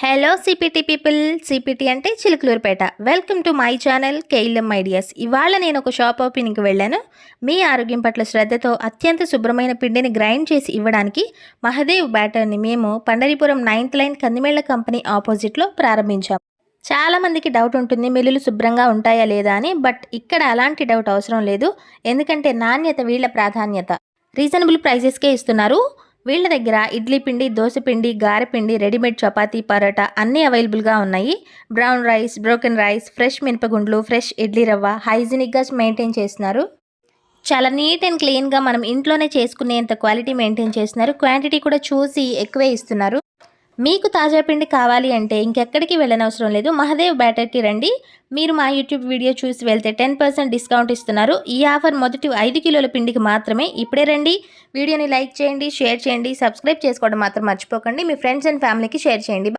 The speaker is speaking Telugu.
Hello CPT people. సిపిటి అంటే Chilakaluripet. Welcome to my channel KLM ideas. ఇవాళ నేను ఒక షాప్ ఓపెనింగ్కి వెళ్ళాను. మీ ఆరోగ్యం పట్ల శ్రద్ధతో అత్యంత శుభ్రమైన పిండిని గ్రైండ్ చేసి ఇవ్వడానికి మహదేవ్ బ్యాటర్ని మేము పండరీపురం 9th లైన్ కందిమేళ్ల కంపెనీ ఆపోజిట్లో ప్రారంభించాం. చాలామందికి డౌట్ ఉంటుంది మిల్లులు శుభ్రంగా ఉంటాయా లేదా అని. బట్ ఇక్కడ అలాంటి డౌట్ అవసరం లేదు. ఎందుకంటే నాణ్యత వీళ్ళ ప్రాధాన్యత. రీజనబుల్ ప్రైజెస్కే ఇస్తున్నారు. వీళ్ళ దగ్గర ఇడ్లీ పిండి, దోశ పిండి, గారెపిండి, రెడీమేడ్ చపాతీ, పరోటా అన్నీ అవైలబుల్గా ఉన్నాయి. Brown rice, broken rice, fresh మినపగుండ్లు, ఫ్రెష్ ఇడ్లీ రవ్వ హైజీనిక్గా మెయింటైన్ చేస్తున్నారు. చాలా నీట్ అండ్ క్లీన్గా మనం ఇంట్లోనే చేసుకునేంత క్వాలిటీ మెయింటైన్ చేస్తున్నారు. క్వాంటిటీ కూడా చూసి ఎక్కువే ఇస్తున్నారు. మీకు తాజా పిండి కావాలి అంటే ఇంకెక్కడికి వెళ్ళనవసరం లేదు. మహదేవ్ బ్యాటర్కి రండి. మీరు మా యూట్యూబ్ వీడియో చూసి వెళ్తే 10% డిస్కౌంట్ ఇస్తున్నారు. ఈ ఆఫర్ మొదటి 5 కిలోల పిండికి మాత్రమే. ఇప్పుడే రండి. వీడియోని లైక్ చేయండి, షేర్ చేయండి, సబ్స్క్రైబ్ చేసుకోవడం మాత్రం మర్చిపోకండి. మీ ఫ్రెండ్స్ అండ్ ఫ్యామిలీకి షేర్ చేయండి.